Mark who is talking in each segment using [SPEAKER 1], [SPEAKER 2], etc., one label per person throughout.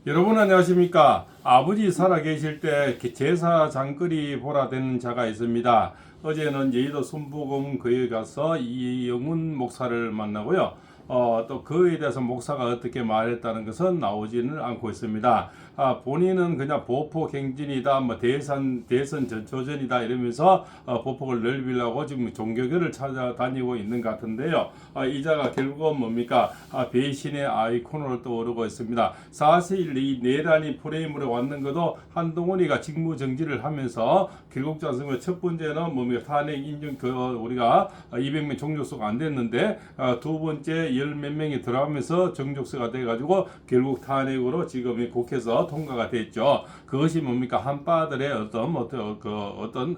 [SPEAKER 1] 여러분 안녕하십니까? 아버지 살아계실 때 제사 장거리 보라 되는 자가 있습니다. 어제는 여의도 순복음교회 가서 이영훈 목사를 만나고요. 또 그에 대해서 목사가 어떻게 말했다는 것은 나오지는 않고 있습니다. 본인은 그냥 보폭 행진이다, 뭐 대선 전초전이다 이러면서 보폭을 넓히려고 지금 종교교를 찾아다니고 있는 것 같은데요. 이자가 결국은 뭡니까? 배신의 아이콘으로 떠오르고 있습니다. 사실 이 내란이 프레임으로 왔는 것도 한동훈이가 직무 정지를 하면서 결국 첫 번째는 뭡니까? 탄핵 인정 우리가 200명 종족수가 안 됐는데 두 번째 열 몇 명이 들어가면서 정족수가 돼가지고 결국 탄핵으로 지금 국회에서 통과가 됐죠. 그것이 뭡니까? 한파들의 어떤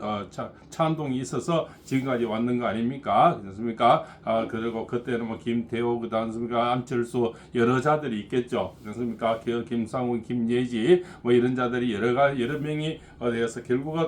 [SPEAKER 1] 찬동이 있어서 지금까지 왔는 거 아닙니까? 그렇습니까? 그리고 그때는 뭐 김태호 그다음습니까? 안철수 여러 자들이 있겠죠. 그렇습니까? 김상훈, 김예지 뭐 이런 자들이 여러 명이 어디에서 결국은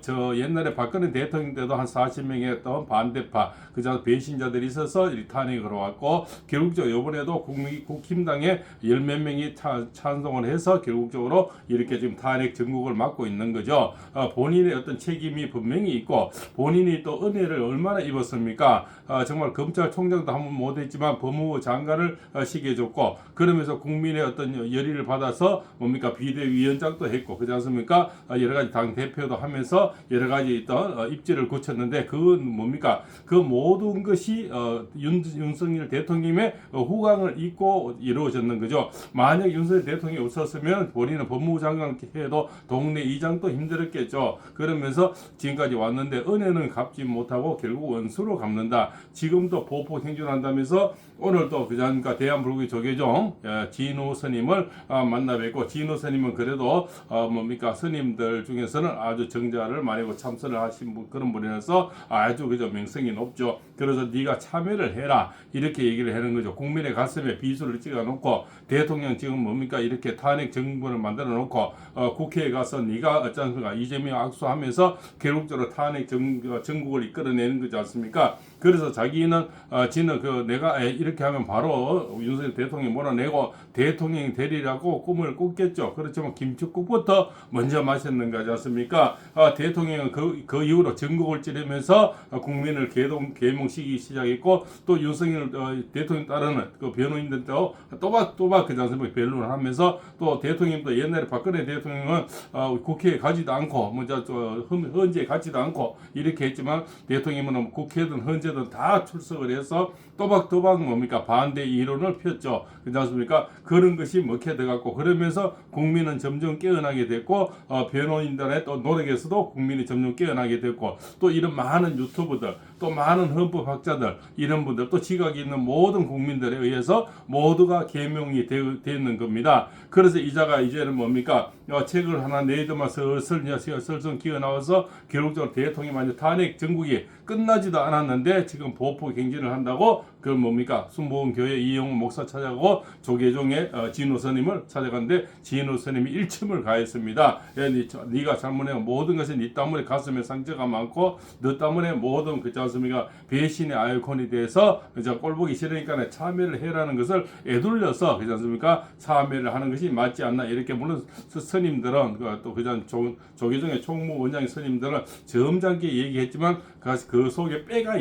[SPEAKER 1] 저 옛날에 박근혜 대통령 때도 한 40명의 했던 반대파 그저 배신자들이 있어서 탄핵으로 왔고 결국적으로 이번에도 국힘당에 열 몇 명이 찬성을 해서 결국적으로 이렇게 지금 탄핵 전국을 맡고 있는 거죠. 본인의 어떤 책임이 분명히 있고 본인이 또 은혜를 얼마나 입었습니까? 정말 검찰총장도 한 번 못했지만 법무부 장관을 시켜줬고 그러면서 국민의 어떤 열의를 받아서 뭡니까 비대위원장도 했고 그렇지 않습니까? 여러 가지 당 대표도 하면서 여러 가지 있던 입지를 굳혔는데 그건 뭡니까? 그 모든 것이 윤석열 대통령의 후광을 입고 이루어졌는 거죠. 만약 윤석열 대통령이 없었으면 본인은 법무부 장관 해도 동네 이장도 힘들었겠죠. 그러면서 지금까지 왔는데 은혜는 갚지 못하고 결국 원수로 갚는다. 지금도 보복 행진한다면서 오늘도 그자니까 대한불교 조계종 진호 스님을 만나 뵙고 진호 스님은 그래도 뭡니까 스님들 중에서는 아주 정자를 많이 참선을 하신 그런 분이라서 아주 그저 명성이 높죠. 그래서 네가 참여를 해라 이렇게 얘기를 하는 거죠. 국민의 가슴에 비수를 찍어놓고 대통령 지금 뭡니까 이렇게 탄핵 정부를 만들어 놓고 국회에 가서 네가 어쩌습니까 이재명 악수하면서 결국적으로 탄핵 정국을 이끌어내는 거지 않습니까? 그래서 자기는 지는 내가 이렇게 하면 바로 윤석열 대통령이 몰아내고 대통령이 되리라고 꿈을 꿨겠죠. 그렇지만 김치국부터 먼저 마셨는 거지 않습니까? 대통령은 그 이후로 전국을 찌르면서 국민을 계몽시키기 시작했고 또 윤석열 대통령 따르는 그 변호인들도 또박 그지 않습니까? 변론을 하면서 또 대통령도 옛날에 박근혜 대통령은 국회에 가지도 않고 헌재에 가지도 않고 이렇게 했지만 대통령은 국회든 헌재든 다 출석을 해서 또박또박 뭡니까 반대 이론을 폈죠. 그렇지 않습니까? 그런 것이 먹혀들어갔고 그러면서 국민은 점점 깨어나게 됐고 변호인들의 또 노력에서도 국민이 점점 깨어나게 됐고 또 이런 많은 유튜브들 또 많은 헌법학자들 이런 분들 또 지각이 있는 모든 국민들에 의해서 모두가 계명이 되는 겁니다. 그래서 이자가 이제는 뭡니까 책을 하나 내더만 슬슬 기어 나와서 결국적으로 대통령이 탄핵 전국이 끝나지도 않았는데 지금 보폭 행진을 한다고 그 뭡니까 순복음교회 이영훈 목사 찾아가고 조계종의 진호 스님을 찾아갔는데 진호 스님이 일침을 가했습니다. 네가 잘못해 모든 것이 네 때문에 가슴에 상처가 많고 너 때문에 모든 그렇지 않습니까 배신의 아이콘이 돼서 꼴보기 싫으니까 참여를 해라는 것을 애둘러서 그렇지 않습니까 참여를 하는 것이 맞지 않나 이렇게 물론 스님들은 또 그전 조계종의 총무 원장 스님들은 점잖게 얘기했지만 그 속에 뼈가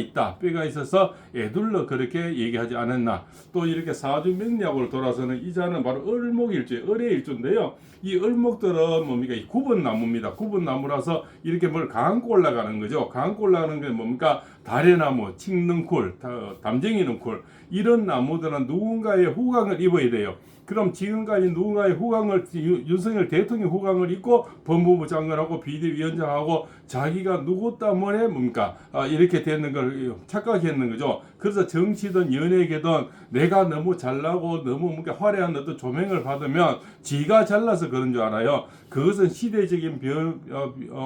[SPEAKER 1] 있어서 애둘러 그렇게 얘기하지 않았나. 또 이렇게 사주명리학으로 돌아서는 이자는 바로 을목일주, 을의 일주인데요. 이 을목들은 뭡니까? 이 구번나무입니다. 구번나무라서 이렇게 뭘 감고 올라가는 거죠. 감고 올라가는 게 뭡니까? 다래나무, 칡능쿨, 담쟁이능쿨 이런 나무들은 누군가의 후광을 입어야 돼요. 그럼 지금까지 누군가의 후광을 윤석열 대통령 후광을 입고 법무부 장관하고 비대위원장하고 자기가 누구 때문에 뭡니까 이렇게 되는 걸 착각했는 거죠. 그래서 정치든 연예계든 내가 너무 잘나고 너무 뭔가 화려한 어떤 조명을 받으면 지가 잘나서 그런 줄 알아요. 그것은 시대적인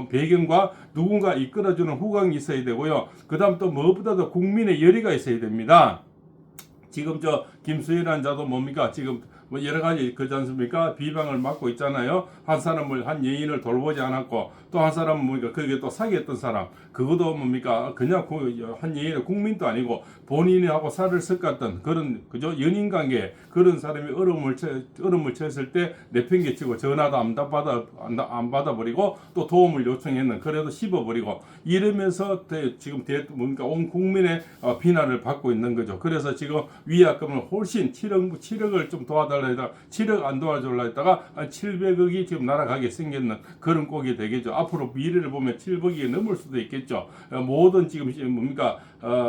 [SPEAKER 1] 배경과 누군가 이끌어주는 후광이 있어야 되고요. 그 다음 또 무엇보다도 국민의 열의가 있어야 됩니다. 지금 김수희라는 자도 뭡니까 지금 뭐 여러 가지 그지 않습니까? 비방을 받고 있잖아요. 한 사람을 한 여인을 돌보지 않았고 또 한 사람은 뭡니까? 그게 또 사귀었던 사람 그것도 뭡니까? 그냥 한 여인의 국민도 아니고 본인하고 살을 섞었던 그런 그죠? 연인 관계 그런 사람이 얼음을 처했을 때 내팽개치고 전화도 안 받아버리고 또 도움을 요청했는 그래도 씹어버리고 이러면서 지금 뭡니까? 온 국민의 비난을 받고 있는 거죠. 그래서 지금 위약금을 훨씬 7억을 좀 도와달라 했다가 7억 안 도와달라 했다가 한 700억이 지금 날아가게 생겼는 그런 꼴이 되겠죠. 앞으로 미래를 보면 700억이 넘을 수도 있겠죠. 모든 지금 뭡니까?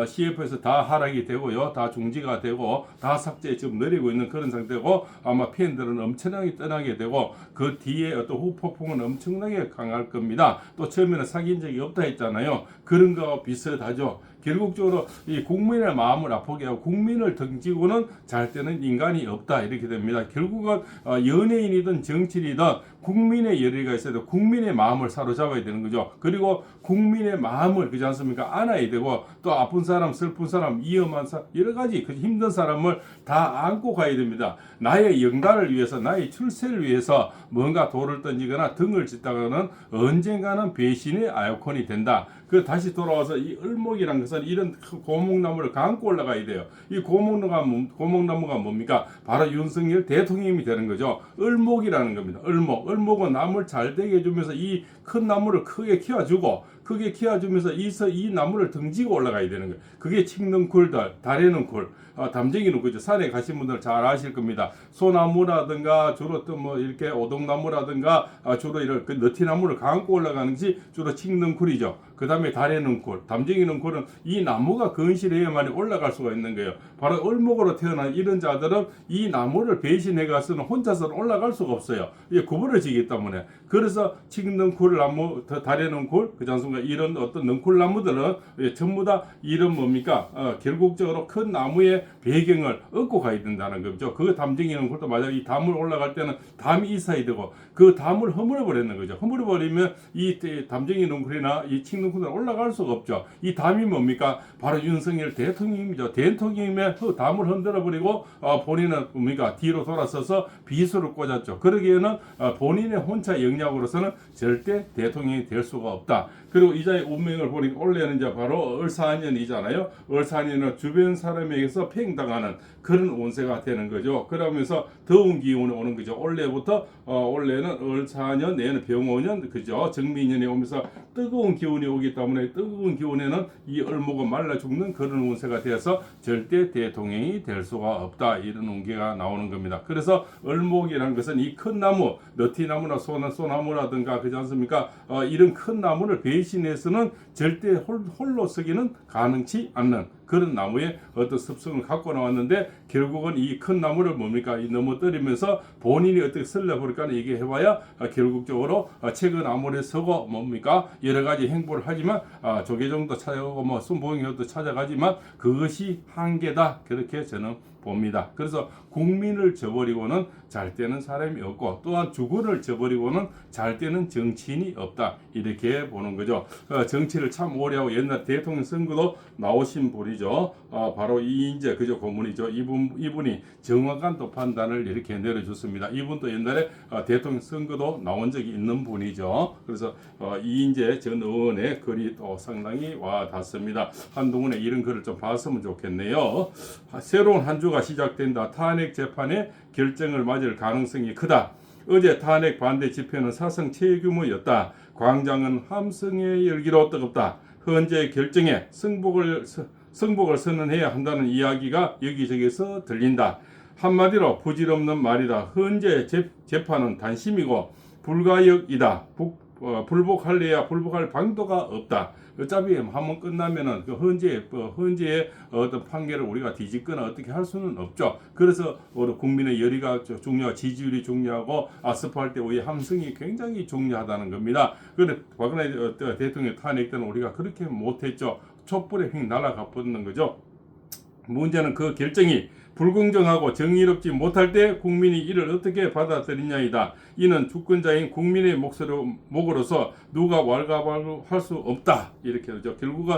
[SPEAKER 1] CF에서 다 하락이 되고요. 다 중지가 되고 다 삭제 지금 내리고 있는 그런 상태고 아마 팬들은 엄청나게 떠나게 되고 그 뒤에 어떤 후폭풍은 엄청나게 강할 겁니다. 또 처음에는 사귄 적이 없다 했잖아요. 그런 거와 비슷하죠. 결국적으로 이 국민의 마음을 아프게 하고 국민을 등지고는 잘 되는 인간이 없다 이렇게 됩니다. 결국은 연예인이든 정치인이든 국민의 열의가 있어야 되고 국민의 마음을 사로잡아야 되는 거죠. 그리고 국민의 마음을 그렇지 않습니까? 안아야 되고 또 아픈 사람, 슬픈 사람, 위험한 사람 여러 가지 그 힘든 사람을 다 안고 가야 됩니다. 나의 영달을 위해서 나의 출세를 위해서 뭔가 돌을 던지거나 등을 짓다가는 언젠가는 배신의 아이콘이 된다. 그 다시 돌아와서 이 을목이란 것은 이런 고목나무를 감고 올라가야 돼요. 이 고목나무가 뭡니까? 바로 윤석열 대통령이 되는 거죠. 을목이라는 겁니다. 을목은 나무를 잘 되게 해주면서 이 큰 나무를 크게 키워주면서 이 나무를 등지고 올라가야 되는 거예요. 그게 칡능쿨들, 다래는 쿨, 담쟁이는 그죠. 산에 가신 분들 잘 아실 겁니다. 소나무라든가 주로 또 뭐 이렇게 오동나무라든가 주로 이런 그 너티나무를 감고 올라가는 것이 주로 칡능쿨이죠. 그 다음에 다래는 쿨, 담쟁이는 쿨은 이 나무가 건실해야만이 올라갈 수가 있는 거예요. 바로 을목으로 태어난 이런 자들은 이 나무를 배신해 가서는 혼자서는 올라갈 수가 없어요. 이게 구부러지기 때문에. 그래서 칡능쿨 나무, 다래는 쿨, 그 장sun가 이런 어떤 능쿨 나무들은 전부 다 이런 뭡니까? 결국적으로 큰 나무의 배경을 얻고 가야 된다는 거죠. 그 담쟁이는 쿨도 마찬가지. 이 담을 올라갈 때는 담이 있어야 되고 그 담을 허물어 버리는 거죠. 허물어 버리면 이 담쟁이 능쿨이나 이 칡능쿨은 올라갈 수가 없죠. 이 담이 뭡니까? 바로 윤석열 대통령이죠. 대통령의 담을 흔들어 버리고 본인은 뭡니까? 뒤로 돌아서서 비수를 꽂았죠. 그러기에는 본인의 혼자 영역으로서는 절대 대통령이 될 수가 없다. 그리고 이자의 운명을 보니까 원래는 이제 바로 을사년이잖아요. 을사년은 주변 사람에게서 팽당하는 그런 운세가 되는 거죠. 그러면서 더운 기운이 오는 거죠. 원래는 을사년, 내년 병오년, 그죠? 정미년이 오면서 뜨거운 기운이 오기 때문에 뜨거운 기운에는 이 을목은 말라 죽는 그런 운세가 되어서 절대 대통령이 될 수가 없다. 이런 운기가 나오는 겁니다. 그래서 을목이라는 것은 이 큰 나무, 너티나무나 소나무라든가 그렇지 않습니까? 이런 큰 나무를 배신해서는 절대 홀로 서기는 가능치 않는 그런 나무의 어떤 습성을 갖고 나왔는데 결국은 이 큰 나무를 뭡니까? 넘어뜨리면서 본인이 어떻게 설레버릴까 이게 해봐야 결국적으로 최근 아무리 서고 뭡니까? 여러 가지 행보를 하지만 조계종도 찾아가고 뭐 순봉이도 찾아가지만 그것이 한계다. 그렇게 저는 봅니다. 그래서 국민을 저버리고는 잘 되는 사람이 없고 또한 주거를 저버리고는 잘 되는 정치인이 없다. 이렇게 보는 거죠. 정치를 참 오래 하고 옛날 대통령 선거도 나오신 분이죠. 바로 이인재 그죠 고문이죠. 이분이 정확한 또 판단을 이렇게 내려줬습니다. 이분도 옛날에 대통령 선거도 나온 적이 있는 분이죠. 그래서 이인재 전 의원의 글이 또 상당히 와 닿습니다. 한동훈의 이런 글을 좀 봤으면 좋겠네요. 새로운 한 주가 시작된다. 탄핵 재판의 결정을 맞을 가능성이 크다. 어제 탄핵 반대 집회는 사상 최규모였다. 광장은 함성의 열기로 뜨겁다. 헌재 결정에 승복을 선언해야 한다는 이야기가 여기저기서 들린다. 한마디로 부질없는 말이다. 헌재 재판은 단심이고 불가역이다. 불복할래야 불복할 방도가 없다. 어차피 한번 끝나면은 그 헌재의 어떤 판결을 우리가 뒤집거나 어떻게 할 수는 없죠. 그래서 우리 국민의 열의가 중요하고 지지율이 중요하고 아스팔트 위의 함성이 굉장히 중요하다는 겁니다. 그런데 박근혜 대통령 탄핵 때는 우리가 그렇게 못했죠. 촛불에 휙 날아가 버리는 거죠. 문제는 그 결정이 불공정하고 정의롭지 못할 때 국민이 이를 어떻게 받아들이냐이다. 이는 주권자인 국민의 목으로서 누가 왈가왈부할 수 없다. 이렇게 하죠. 결국은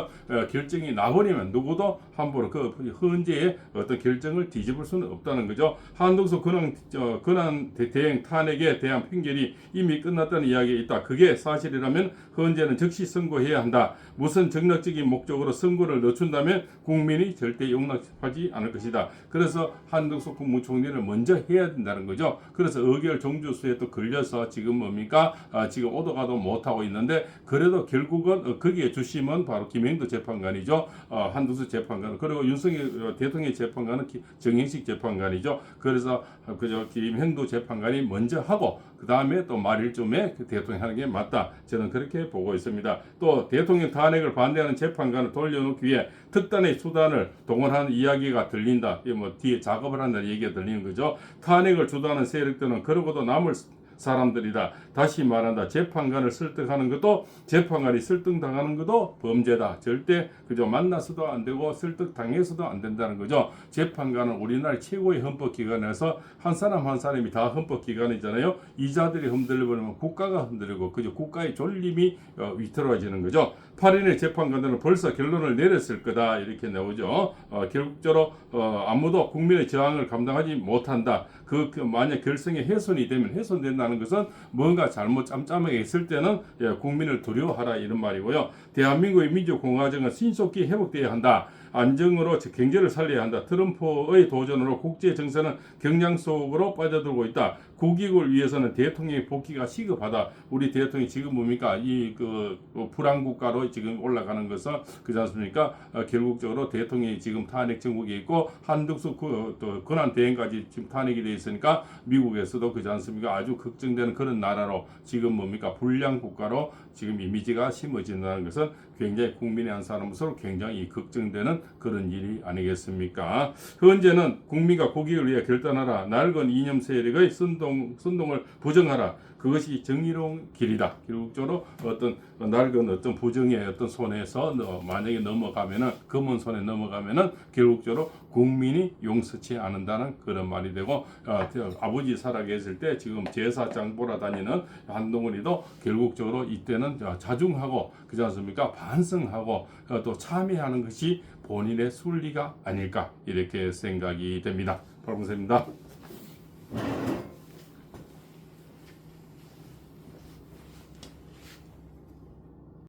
[SPEAKER 1] 결정이 나버리면 누구도 함부로 그 헌재의 어떤 결정을 뒤집을 수는 없다는 거죠. 한덕수 근황 대행 탄핵에 대한 판결이 이미 끝났다는 이야기가 있다. 그게 사실이라면 헌재는 즉시 선고해야 한다. 무슨 정략적인 목적으로 선고를 늦춘다면 국민이 절대 용납하지 않을 것이다. 그래서 한덕수 국무총리를 먼저 해야 된다는 거죠. 그래서 의결 종주수에 또 걸려서 지금 뭡니까? 지금 오도 가도 못하고 있는데 그래도 결국은 거기에 주심은 바로 김행도 재판관이죠. 한덕수 재판관 그리고 윤석열 대통령 재판관은 정행식 재판관이죠. 그래서 그저 김행도 재판관이 먼저 하고 그 다음에 또 말일쯤에 대통령이 하는 게 맞다. 저는 그렇게 보고 있습니다. 또 대통령 탄핵을 반대하는 재판관을 돌려놓기 위해 특단의 수단을 동원하는 이야기가 들린다. 뭐 뒤에 작업을 한다는 얘기가 들리는 거죠. 탄핵을 주도하는 세력들은 그러고도 남을 사람들이다. 다시 말한다. 재판관을 설득하는 것도 재판관이 설득당하는 것도 범죄다. 절대 그저 만나서도 안 되고 설득당해서도 안 된다는 거죠. 재판관은 우리나라 최고의 헌법기관에서 한 사람 한 사람이 다 헌법기관이잖아요. 이자들이 흔들려버리면 국가가 흔들리고 그저 국가의 존립이 위태로워지는 거죠. 8인의 재판관들은 벌써 결론을 내렸을 거다. 이렇게 나오죠. 결국적으로 아무도 국민의 저항을 감당하지 못한다. 만약 결성이 훼손이 되면 훼손된다는 것은 뭔가 잘못 짬짬하게 있을 때는 국민을 두려워하라 이런 말이고요. 대한민국의 민주공화정은 신속히 회복돼야 한다. 안정으로 경제를 살려야 한다. 트럼프의 도전으로 국제 정세는 경량 속으로 빠져들고 있다. 국익을 위해서는 대통령의 복귀가 시급하다. 우리 대통령이 지금 뭡니까? 불안 국가로 지금 올라가는 것은 그렇지 않습니까? 결국적으로 대통령이 지금 탄핵 정국에 있고 한덕수 또 권한 대행까지 지금 탄핵이 돼 있으니까 미국에서도 그렇지 않습니까? 아주 걱정되는 그런 나라로 지금 뭡니까? 불량 국가로 지금 이미지가 심어진다는 것은 굉장히 국민의 한 사람으로서 굉장히 걱정되는 그런 일이 아니겠습니까? 현재는 국민과 국익을 위해 결단하라. 낡은 이념 세력의 선동을 부정하라. 그것이 정의로운 길이다. 결국적으로 어떤 낡은 어떤 부정의 어떤 손에서 만약에 넘어가면은 검은 손에 넘어가면은 결국적으로 국민이 용서치 않는다는 그런 말이 되고 아버지 살아계실 때 지금 제사장 보러 다니는 한동훈이도 결국적으로 이때는 자중하고 그렇지 않습니까? 반성하고 또 참여하는 것이 본인의 순리가 아닐까 이렇게 생각이 됩니다. 박봉섭입니다.